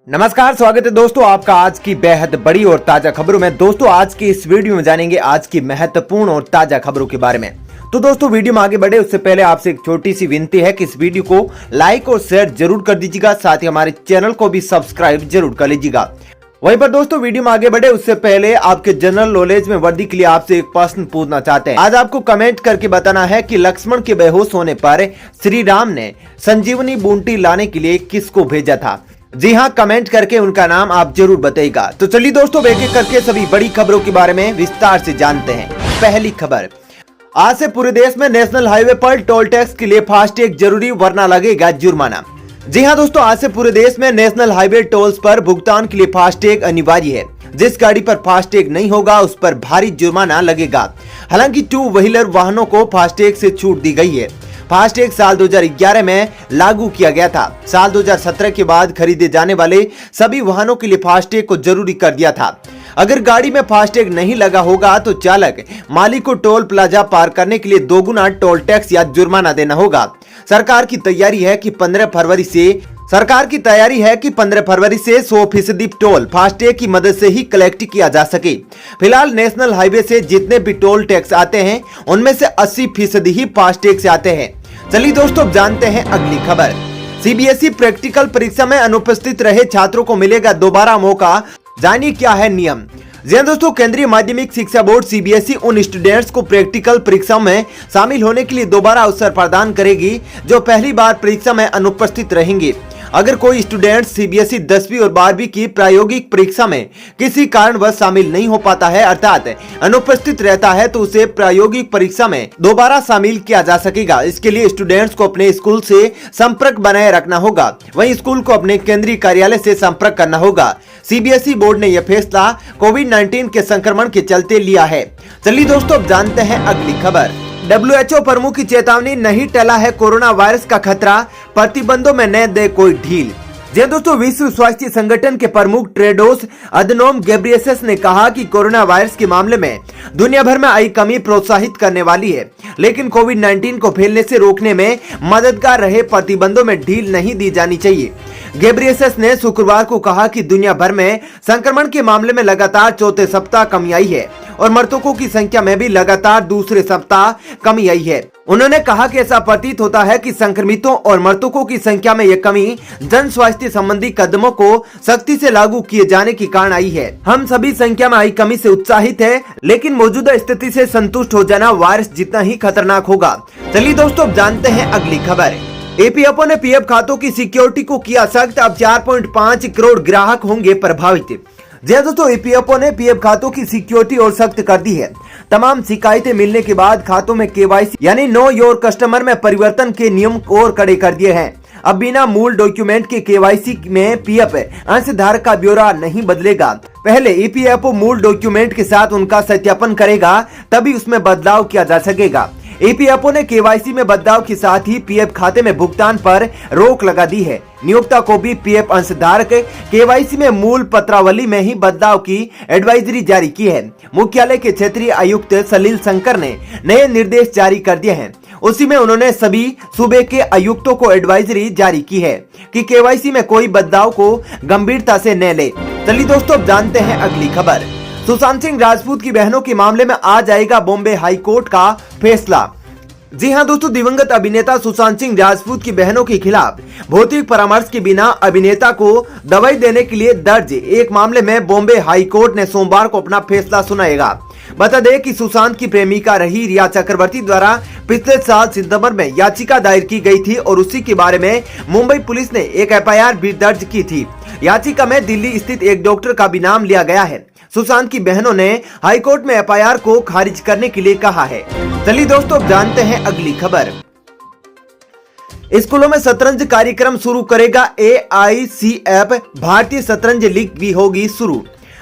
नमस्कार, स्वागत है दोस्तों आपका आज की बेहद बड़ी और ताजा खबरों में। दोस्तों आज की इस वीडियो में जानेंगे आज की महत्वपूर्ण और ताजा खबरों के बारे में। तो दोस्तों वीडियो में आगे बढ़े उससे पहले आपसे एक छोटी सी विनती है कि इस वीडियो को लाइक और शेयर जरूर कर दीजिएगा, साथ ही हमारे चैनल को भी सब्सक्राइब जरूर कर लीजिएगा। वहीं पर दोस्तों वीडियो में आगे बढ़े उससे पहले आपके जनरल नॉलेज में वृद्धि के लिए आपसे एक प्रश्न पूछना चाहते हैं। आज आपको कमेंट करके बताना है कि लक्ष्मण के बेहोश होने पर श्री राम ने संजीवनी बूटी लाने के लिए किसको भेजा था। जी हाँ, कमेंट करके उनका नाम आप जरूर बताइएगा। तो चलिए दोस्तों एक एक करके सभी बड़ी खबरों के बारे में विस्तार से जानते हैं। पहली खबर, आज से पूरे देश में नेशनल हाईवे पर टोल टैक्स के लिए फास्टैग जरूरी वरना लगेगा जुर्माना। जी हाँ दोस्तों, आज से पूरे देश में नेशनल हाईवे टोल्स पर भुगतान के लिए फास्टैग अनिवार्य है। जिस गाड़ी पर फास्टैग नहीं होगा उस पर भारी जुर्माना लगेगा। हालांकि टू व्हीलर वाहनों को फास्टैग से छूट दी गई है। फास्टैग साल 2011 में लागू किया गया था। साल 2017 के बाद खरीदे जाने वाले सभी वाहनों के लिए फास्टैग को जरूरी कर दिया था। अगर गाड़ी में फास्टैग नहीं लगा होगा तो चालक मालिक को टोल प्लाजा पार करने के लिए दोगुना टोल टैक्स या जुर्माना देना होगा। सरकार की तैयारी है कि 15 फरवरी से 100% टोल फास्टैग की मदद से ही कलेक्ट किया जा सके। फिलहाल नेशनल हाईवे से जितने भी टोल टैक्स आते हैं उनमें से 80% ही फास्टैग से आते हैं। चलिए दोस्तों अब जानते हैं अगली खबर। सीबीएसई प्रैक्टिकल परीक्षा में अनुपस्थित रहे छात्रों को मिलेगा दोबारा मौका, जानिए क्या है नियम। जी हाँ दोस्तों, केंद्रीय माध्यमिक शिक्षा बोर्ड सीबीएसई उन स्टूडेंट्स को प्रैक्टिकल परीक्षा में शामिल होने के लिए दोबारा अवसर प्रदान करेगी जो पहली बार परीक्षा में अनुपस्थित रहेंगे। अगर कोई स्टूडेंट सीबीएसई 10वीं और 12वीं की प्रायोगिक परीक्षा में किसी कारणवश शामिल नहीं हो पाता है, अर्थात अनुपस्थित रहता है, तो उसे प्रायोगिक परीक्षा में दोबारा शामिल किया जा सकेगा। इसके लिए स्टूडेंट्स को अपने स्कूल से संपर्क बनाए रखना होगा। वहीं स्कूल को अपने केंद्रीय कार्यालय से संपर्क करना होगा। सीबीएसई बोर्ड ने यह फैसला कोविड-19 के संक्रमण के चलते लिया है। चलिए दोस्तों अब जानते हैं अगली खबर। WHO प्रमुख की चेतावनी, नहीं टला है कोरोना वायरस का खतरा, प्रतिबंधों में न दे कोई ढील। जी दोस्तों, विश्व स्वास्थ्य संगठन के प्रमुख टेड्रोस अधनोम घेब्रेयेसस ने कहा कि कोरोना वायरस के मामले में दुनिया भर में आई कमी प्रोत्साहित करने वाली है, लेकिन कोविड-19 को फैलने से रोकने में मददगार रहे प्रतिबंधों में ढील नहीं दी जानी चाहिए। घेब्रेयेसस ने शुक्रवार को कहा कि दुनिया भर में संक्रमण के मामले में लगातार चौथे सप्ताह कमी आई है और मृतकों की संख्या में भी लगातार दूसरे सप्ताह कमी आई है। उन्होंने कहा कि ऐसा प्रतीत होता है कि संक्रमितों और मृतकों की संख्या में यह कमी जन स्वास्थ्य संबंधी कदमों को सख्ती से लागू किए जाने के कारण आई है। हम सभी संख्या में आई कमी से उत्साहित है, लेकिन मौजूदा स्थिति से संतुष्ट हो जाना वायरस जितना ही खतरनाक होगा। चलिए दोस्तों अब जानते हैं अगली खबर। ईपीएफओ ने पीएफ खातों की सिक्योरिटी को किया सख्त, अब 4.5 करोड़ ग्राहक होंगे प्रभावित। जी दोस्तों, ईपीएफओ ने पीएफ खातों की सिक्योरिटी और सख्त कर दी है। तमाम शिकायतें मिलने के बाद खातों में केवाईसी यानी नो योर कस्टमर में परिवर्तन के नियम और कड़े कर दिए हैं। अब बिना मूल डॉक्यूमेंट के केवाईसी में पीएफ अंशधारक का ब्यौरा नहीं बदलेगा। पहले ईपीएफओ मूल डॉक्यूमेंट के साथ उनका सत्यापन करेगा, तभी उसमें बदलाव किया जा सकेगा। ईपीएफओ ने केवाईसी में बदलाव के साथ ही पीएफ खाते में भुगतान पर रोक लगा दी है। नियोक्ता को भी पीएफ अंशधारक केवाईसी में मूल पत्रावली में ही बदलाव की एडवाइजरी जारी की है। मुख्यालय के क्षेत्रीय आयुक्त सलील शंकर ने नए निर्देश जारी कर दिए हैं। उसी में उन्होंने सभी सूबे के आयुक्तों को एडवाइजरी जारी की है कि केवाईसी में कोई बदलाव को गंभीरता से न ले। चलिए दोस्तों अब जानते हैं अगली खबर। सुशांत सिंह राजपूत की बहनों के मामले में आ जाएगा बॉम्बे हाई कोर्ट का फैसला। जी हां दोस्तों, दिवंगत अभिनेता सुशांत सिंह राजपूत की बहनों के खिलाफ भौतिक परामर्श के बिना अभिनेता को दवाई देने के लिए दर्ज एक मामले में बॉम्बे हाई कोर्ट ने सोमवार को अपना फैसला सुनाएगा। बता दें कि सुशांत की प्रेमिका रही रिया चक्रवर्ती द्वारा पिछले साल सितंबर में याचिका दायर की गई थी और उसी के बारे में मुंबई पुलिस ने एक एफआईआर भी दर्ज की थी। याचिका में दिल्ली स्थित एक डॉक्टर का भी नाम लिया गया है। सुशांत की बहनों ने हाईकोर्ट में एफआईआर को खारिज करने के लिए कहा है। चलिए दोस्तों अब जानते हैं अगली खबर। स्कूलों में शतरंज कार्यक्रम शुरू करेगा AICF, भारतीय शतरंज लीग भी होगी शुरू।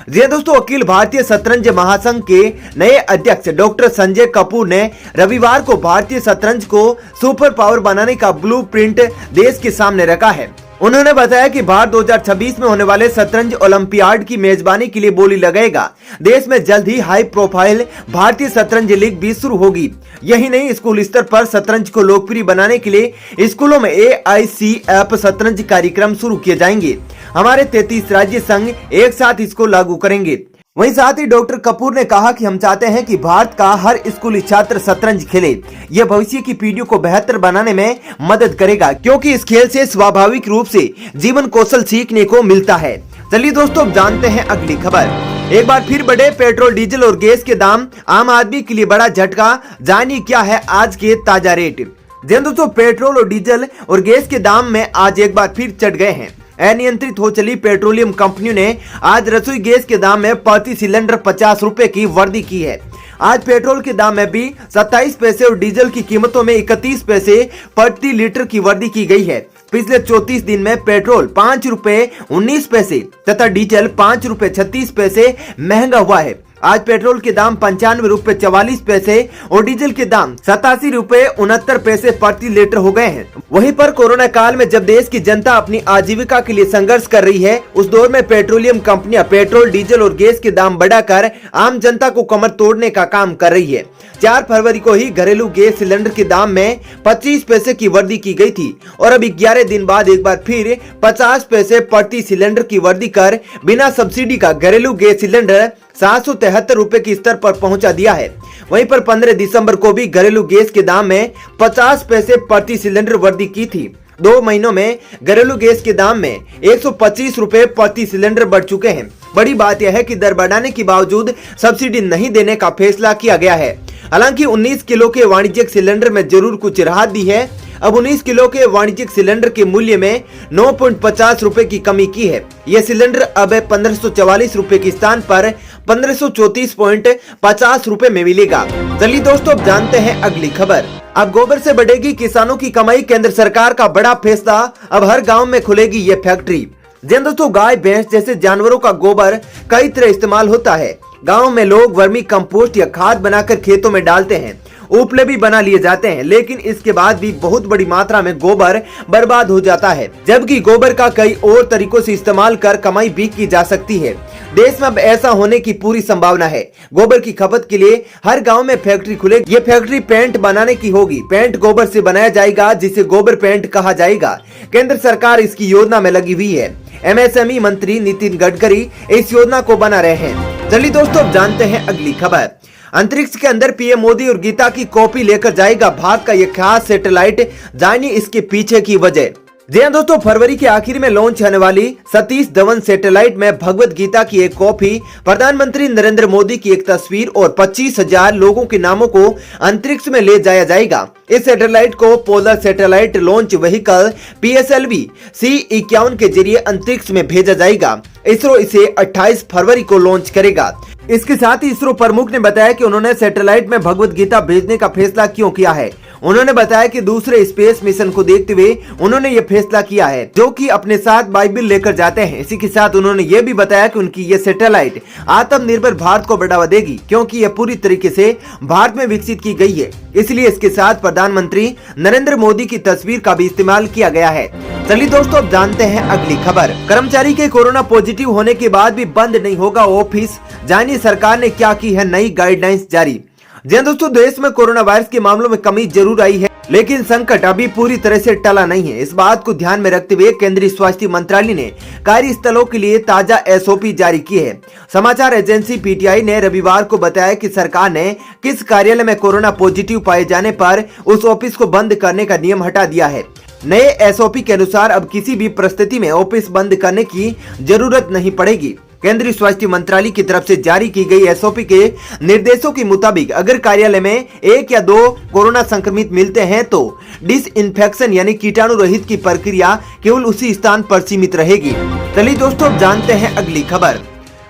जी दोस्तों, अखिल भारतीय शतरंज महासंघ के नए अध्यक्ष डॉक्टर संजय कपूर ने रविवार को भारतीय शतरंज को सुपर पावर बनाने का ब्लूप्रिंट देश के सामने रखा है। उन्होंने बताया कि भारत 2026 में होने वाले शतरंज ओलंपियाड की मेजबानी के लिए बोली लगाएगा। देश में जल्द ही हाई प्रोफाइल भारतीय शतरंज लीग भी शुरू होगी। यही नहीं, स्कूल स्तर पर शतरंज को लोकप्रिय बनाने के लिए स्कूलों में AICF शतरंज कार्यक्रम शुरू किए जाएंगे। हमारे 33 राज्य संघ एक साथ इसको लागू करेंगे। वहीं साथ ही डॉक्टर कपूर ने कहा कि हम चाहते हैं कि भारत का हर स्कूली छात्र शतरंज खेले। यह भविष्य की पीढ़ियों को बेहतर बनाने में मदद करेगा, क्योंकि इस खेल से स्वाभाविक रूप से जीवन कौशल सीखने को मिलता है। चलिए दोस्तों, जानते हैं अगली खबर। एक बार फिर बढ़े पेट्रोल, डीजल और गैस के दाम, आम आदमी के लिए बड़ा झटका। जानिए क्या है आज के ताजा रेट। जी दोस्तों, पेट्रोल और डीजल और गैस के दाम में आज एक बार फिर चढ़ गए हैं। अनियंत्रित हो चली पेट्रोलियम कंपनियों ने आज रसोई गैस के दाम में प्रति सिलेंडर 50 रुपए की वृद्धि की है। आज पेट्रोल के दाम में भी 27 पैसे और डीजल की कीमतों में 31 पैसे प्रति लीटर की वृद्धि की गई है। पिछले 34 दिन में पेट्रोल 5 रुपए 19 पैसे तथा डीजल 5 रुपए 36 पैसे महंगा हुआ है। आज पेट्रोल के दाम 95 रुपए 44 पैसे और डीजल के दाम 87 रुपए 69 पैसे प्रति लीटर हो गए हैं। वहीं पर कोरोना काल में जब देश की जनता अपनी आजीविका के लिए संघर्ष कर रही है, उस दौर में पेट्रोलियम कंपनियां पेट्रोल, डीजल और गैस के दाम बढ़ाकर आम जनता को कमर तोड़ने का काम कर रही है। 4 फरवरी को ही घरेलू गैस सिलेंडर के दाम में 25 पैसे की वृद्धि की गई थी और अब 11 दिन बाद एक बार फिर 50 पैसे प्रति सिलेंडर की वृद्धि कर बिना सब्सिडी का घरेलू गैस सिलेंडर 773 रुपए के स्तर पर पहुंचा दिया है। वहीं पर 15 दिसंबर को भी घरेलू गैस के दाम में 50 पैसे प्रति सिलेंडर वृद्धि की थी। 2 महीनों में घरेलू गैस के दाम में 125 रुपए प्रति सिलेंडर बढ़ चुके हैं। बड़ी बात यह है कि दर बढ़ाने के बावजूद सब्सिडी नहीं देने का फैसला किया गया है। हालांकि 19 किलो के वाणिज्यिक सिलेंडर में जरूर कुछ राहत दी है। अब 19 किलो के वाणिज्यिक सिलेंडर के मूल्य में 9.50 रुपए की कमी की है। यह सिलेंडर अब 1544 रुपए के स्थान पर 1534.50 रुपए में मिलेगा। चलिए दोस्तों, अब जानते हैं अगली खबर। अब गोबर से बढ़ेगी किसानों की कमाई, केंद्र सरकार का बड़ा फैसला। अब हर गांव में खुलेगी ये फैक्ट्री। जी दोस्तों, गाय भैंस जैसे जानवरों का गोबर कई तरह इस्तेमाल होता है। गांव में लोग वर्मी कंपोस्ट या खाद बनाकर खेतों में डालते हैं। उपले भी बना लिए जाते हैं, लेकिन इसके बाद भी बहुत बड़ी मात्रा में गोबर बर्बाद हो जाता है, जबकि गोबर का कई और तरीकों से इस्तेमाल कर कमाई भी की जा सकती है। देश में अब ऐसा होने की पूरी संभावना है। गोबर की खपत के लिए हर गांव में फैक्ट्री खुलेगी। ये फैक्ट्री पेंट बनाने की होगी। पेंट गोबर से बनाया जाएगा, जिसे गोबर पेंट कहा जाएगा। केंद्र सरकार इसकी योजना में लगी हुई है। MSME मंत्री नितिन गडकरी इस योजना को बना रहे हैं। चलिए दोस्तों, अब जानते हैं अगली खबर। अंतरिक्ष के अंदर पीएम मोदी और गीता की कॉपी लेकर जाएगा भारत का यह खास सैटेलाइट। जानिए इसके पीछे की वजह। जी हाँ दोस्तों, फरवरी के आखिर में लॉन्च होने वाली सतीश धवन सैटेलाइट में भगवत गीता की एक कॉपी, प्रधानमंत्री नरेंद्र मोदी की एक तस्वीर और 25,000 लोगों के नामों को अंतरिक्ष में ले जाया जाएगा। इस सैटेलाइट को polar satellite launch vehicle PSLV C-51 के जरिए अंतरिक्ष में भेजा जाएगा। इसरो इसे 28 फरवरी को लॉन्च करेगा। इसके साथ ही इसरो प्रमुख ने बताया कि उन्होंने सैटेलाइट में भगवत गीता भेजने का फैसला क्यों किया है। उन्होंने बताया कि दूसरे स्पेस मिशन को देखते हुए उन्होंने ये फैसला किया है, जो कि अपने साथ बाइबल लेकर जाते हैं। इसी के साथ उन्होंने ये भी बताया कि उनकी ये सैटेलाइट आत्मनिर्भर भारत को बढ़ावा देगी, क्योंकि ये पूरी तरीके से भारत में विकसित की गई है। इसलिए इसके साथ प्रधानमंत्री नरेंद्र मोदी की तस्वीर का भी इस्तेमाल किया गया है। चलिए दोस्तों, अब जानते हैं अगली खबर। कर्मचारी के कोरोना पॉजिटिव होने के बाद भी बंद नहीं होगा ऑफिस। जानिए सरकार ने क्या की है नई गाइडलाइंस जारी। जी दोस्तों, देश में कोरोना वायरस के मामलों में कमी जरूर आई है, लेकिन संकट अभी पूरी तरह से टला नहीं है। इस बात को ध्यान में रखते हुए केंद्रीय स्वास्थ्य मंत्रालय ने कार्यस्थलों के लिए ताजा SOP जारी की है। समाचार एजेंसी PTI ने रविवार को बताया कि सरकार ने किस कार्यालय में कोरोना पॉजिटिव पाए जाने पर उस ऑफिस को बंद करने का नियम हटा दिया है। नए SOP के अनुसार अब किसी भी परिस्थिति में ऑफिस बंद करने की जरूरत नहीं पड़ेगी। केंद्रीय स्वास्थ्य मंत्रालय की तरफ से जारी की गई SOP के निर्देशों के मुताबिक अगर कार्यालय में 1 या 2 कोरोना संक्रमित मिलते हैं तो डिसइंफेक्शन यानी कीटाणु रहित की प्रक्रिया केवल उसी स्थान पर सीमित रहेगी। चलिए दोस्तों, अब जानते हैं अगली खबर।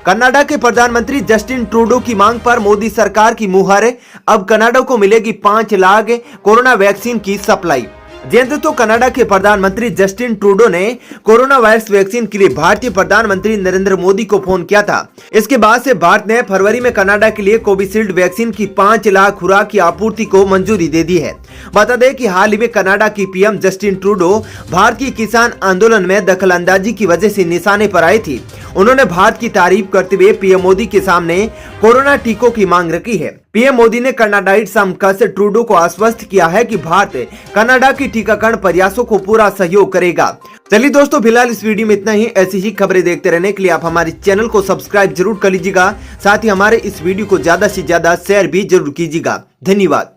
कनाडा के प्रधानमंत्री जस्टिन ट्रूडो की मांग पर मोदी सरकार की मुहर। अब कनाडा को मिलेगी 5 लाख कोरोना वैक्सीन की सप्लाई। तो कनाडा के प्रधानमंत्री जस्टिन ट्रूडो ने कोरोना वायरस वैक्सीन के लिए भारतीय प्रधानमंत्री नरेंद्र मोदी को फोन किया था। इसके बाद से भारत ने फरवरी में कनाडा के लिए कोविशील्ड वैक्सीन की 5 लाख खुराक की आपूर्ति को मंजूरी दे दी है। बता दें कि हाल ही में कनाडा की PM जस्टिन ट्रूडो भारत की किसान आंदोलन में दखलंदाजी की वजह से निशाने पर आई थी। उन्होंने भारत की तारीफ करते हुए PM मोदी के सामने कोरोना टीकों की मांग रखी है। PM मोदी ने कनाडाइट समकक्ष ट्रूडो को आश्वस्त किया है कि भारत कनाडा की टीकाकरण प्रयासों को पूरा सहयोग करेगा। चलिए दोस्तों, फिलहाल इस वीडियो में इतना ही। ऐसी ही खबरें देखते रहने के लिए आप हमारे चैनल को सब्सक्राइब जरूर कर लीजिएगा। साथ ही हमारे इस वीडियो को ज्यादा से ज्यादा शेयर भी जरूर कीजिएगा। धन्यवाद।